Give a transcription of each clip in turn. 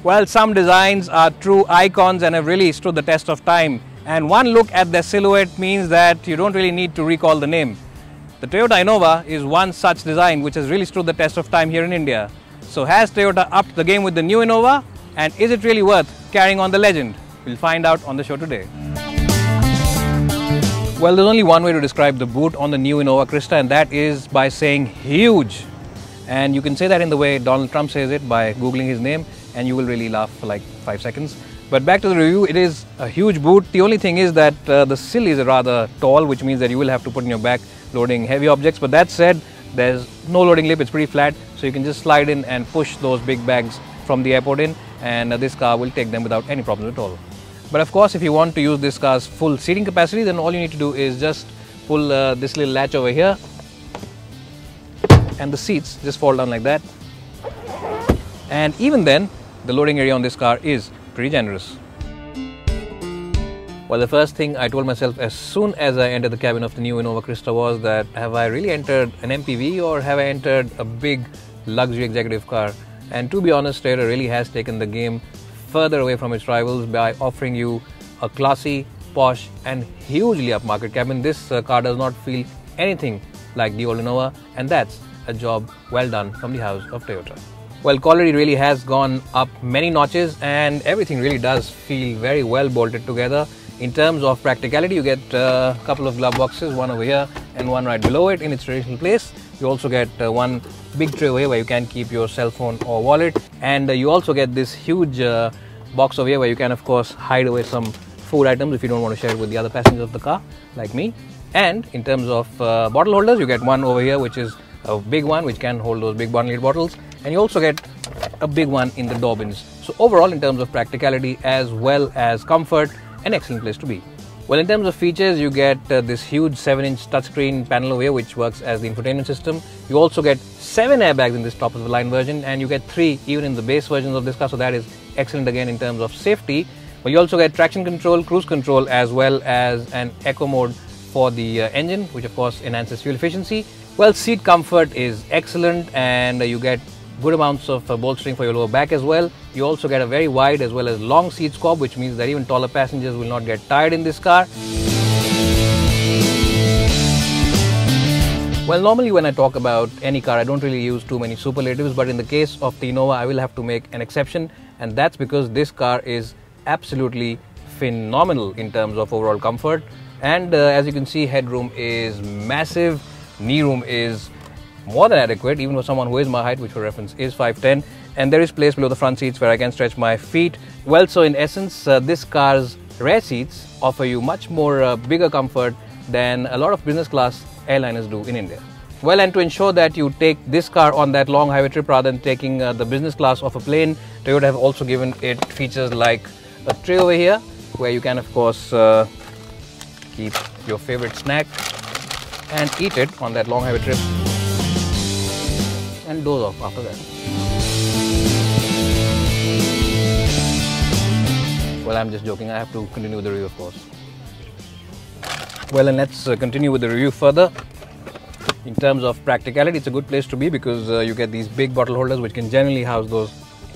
Well, some designs are true icons and have really stood the test of time. And one look at their silhouette means that you don't really need to recall the name. The Toyota Innova is one such design which has really stood the test of time here in India. So has Toyota upped the game with the new Innova? And is it really worth carrying on the legend? We'll find out on the show today. Well, there's only one way to describe the boot on the new Innova Crysta, and that is by saying huge. And you can say that in the way Donald Trump says it by Googling his name, and you will really laugh for like 5 seconds. But back to the review, it is a huge boot. The only thing is that the sill is rather tall, which means that you will have to put in your back loading heavy objects. But that said, there's no loading lip, it's pretty flat, so you can just slide in and push those big bags from the airport in, and this car will take them without any problems at all. But of course, if you want to use this car's full seating capacity, then all you need to do is just pull this little latch over here, and the seats just fall down like that. And even then, the loading area on this car is pretty generous. Well, the first thing I told myself as soon as I entered the cabin of the new Innova Crysta was that have I really entered an MPV or have I entered a big luxury executive car? And to be honest, Toyota really has taken the game further away from its rivals by offering you a classy, posh and hugely upmarket cabin. This car does not feel anything like the old Innova, and that's a job well done from the house of Toyota. Well, quality really has gone up many notches and everything really does feel very well bolted together. In terms of practicality, you get a couple of glove boxes, one over here and one right below it in its traditional place. You also get one big tray over here where you can keep your cell phone or wallet, and you also get this huge box over here where you can of course hide away some food items if you don't want to share it with the other passengers of the car like me. And in terms of bottle holders, you get one over here which is a big one which can hold those big bottle bottles, and you also get a big one in the door bins. So overall, in terms of practicality as well as comfort, an excellent place to be. Well, in terms of features, you get this huge 7-inch touchscreen panel over here which works as the infotainment system. You also get 7 airbags in this top of the line version, and you get 3 even in the base versions of this car, so that is excellent again in terms of safety. But you also get traction control, cruise control, as well as an eco mode for the engine, which of course enhances fuel efficiency. Well, seat comfort is excellent, and you get good amounts of bolstering for your lower back as well. You also get a very wide as well as long seat scope, which means that even taller passengers will not get tired in this car. Well, normally when I talk about any car, I don't really use too many superlatives, but in the case of the Innova, I will have to make an exception, and that's because this car is absolutely phenomenal in terms of overall comfort. And as you can see, headroom is massive, knee room is more than adequate, even for someone who is my height, which for reference is 5'10", and there is place below the front seats where I can stretch my feet. Well, so in essence, this car's rear seats offer you much more bigger comfort than a lot of business class airliners do in India. Well, and to ensure that you take this car on that long highway trip rather than taking the business class of a plane, Toyota have also given it features like a tray over here where you can of course keep your favorite snack and eat it on that long highway trip and doze off after that. Well, I'm just joking, I have to continue with the review of course. Well, and let's continue with the review further. In terms of practicality, it's a good place to be because you get these big bottle holders which can generally house those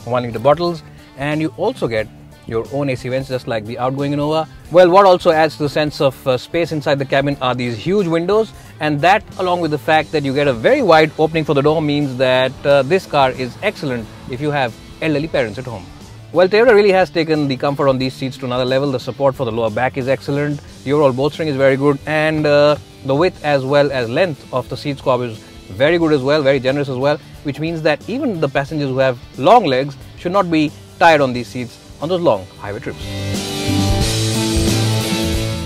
1-liter bottles, and you also get your own AC vents just like the outgoing Innova. Well, what also adds to the sense of space inside the cabin are these huge windows, and that along with the fact that you get a very wide opening for the door means that this car is excellent if you have elderly parents at home. Well, Toyota really has taken the comfort on these seats to another level. The support for the lower back is excellent, the overall bolstering is very good, and the width as well as length of the seat scope is very good as well, very generous as well, which means that even the passengers who have long legs should not be tired on these seats on those long highway trips.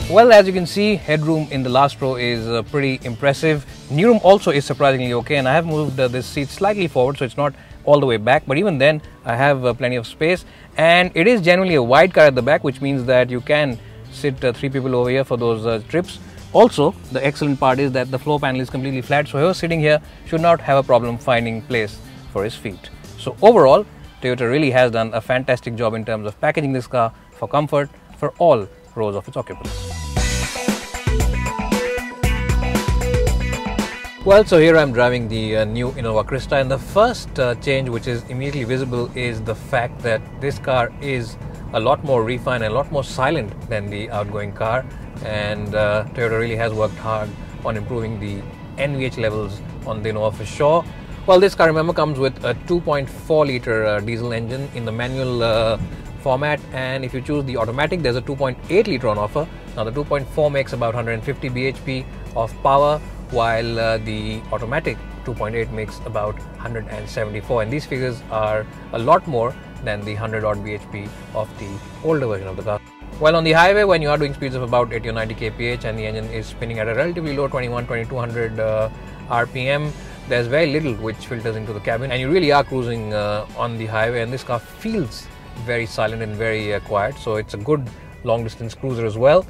Well, as you can see, headroom in the last row is pretty impressive. Knee room also is surprisingly okay, and I have moved this seat slightly forward so it's not all the way back, but even then I have plenty of space, and it is generally a wide car at the back, which means that you can sit 3 people over here for those trips. Also, the excellent part is that the floor panel is completely flat, so whoever sitting here should not have a problem finding place for his feet. So overall, Toyota really has done a fantastic job in terms of packaging this car for comfort for all rows of its occupants. Well, so here I'm driving the new Innova Crysta, and the first change which is immediately visible is the fact that this car is a lot more refined and a lot more silent than the outgoing car, and Toyota really has worked hard on improving the NVH levels on the Innova for sure. Well, this car, remember, comes with a 2.4 litre diesel engine in the manual format, and if you choose the automatic, there's a 2.8 litre on offer. Now the 2.4 makes about 150 bhp of power, while the automatic 2.8 makes about 174, and these figures are a lot more than the 100 odd bhp of the older version of the car. Well, on the highway, when you are doing speeds of about 80 or 90 kph and the engine is spinning at a relatively low 2200 rpm, there's very little which filters into the cabin, and you really are cruising on the highway, and this car feels very silent and very quiet, so it's a good long distance cruiser as well.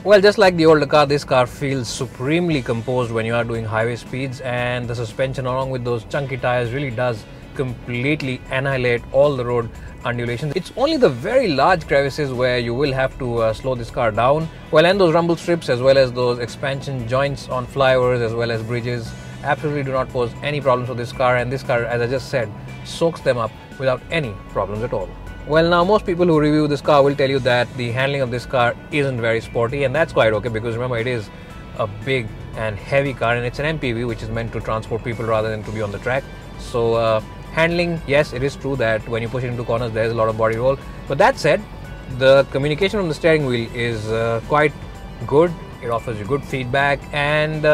Well, just like the older car, this car feels supremely composed when you are doing highway speeds, and the suspension along with those chunky tires really does completely annihilate all the road undulations. It's only the very large crevices where you will have to slow this car down. Well, and those rumble strips as well as those expansion joints on flyovers as well as bridges absolutely do not pose any problems for this car, and this car, as I just said, soaks them up without any problems at all. Well, now most people who review this car will tell you that the handling of this car isn't very sporty, and that's quite okay, because remember, it is a big and heavy car, and it's an MPV which is meant to transport people rather than to be on the track. So handling, yes, it is true that when you push it into corners there's a lot of body roll, but that said, the communication from the steering wheel is quite good. It offers you good feedback, and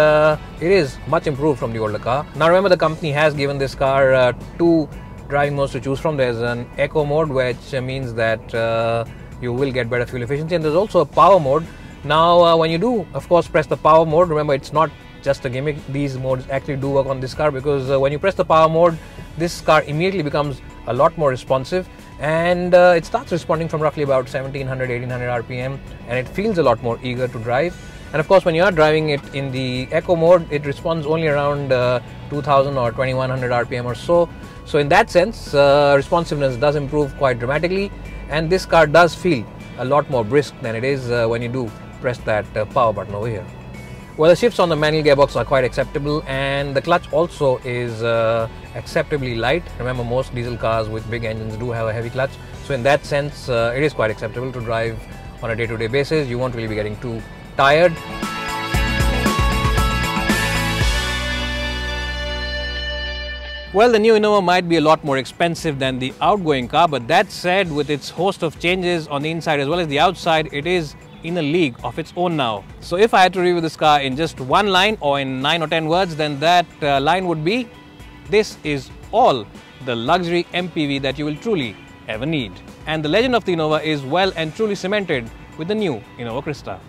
it is much improved from the older car. Now remember, the company has given this car two driving modes to choose from. There's an eco mode, which means that you will get better fuel efficiency, and there's also a power mode. Now when you do, of course, press the power mode, remember, it's not just a gimmick. These modes actually do work on this car, because when you press the power mode, this car immediately becomes a lot more responsive, and it starts responding from roughly about 1700-1800 rpm, and it feels a lot more eager to drive. And of course, when you are driving it in the eco mode, it responds only around 2000 or 2100 rpm or so. So in that sense, responsiveness does improve quite dramatically, and this car does feel a lot more brisk than it is when you do press that power button over here. Well, the shifts on the manual gearbox are quite acceptable, and the clutch also is acceptably light. Remember, most diesel cars with big engines do have a heavy clutch, so in that sense it is quite acceptable to drive on a day-to-day basis. You won't really be getting too tired. Well, the new Innova might be a lot more expensive than the outgoing car, but that said, with its host of changes on the inside as well as the outside, it is in a league of its own now. So if I had to review this car in just one line or in 9 or 10 words, then that line would be, this is all the luxury MPV that you will truly ever need. And the legend of the Innova is well and truly cemented with the new Innova Crysta.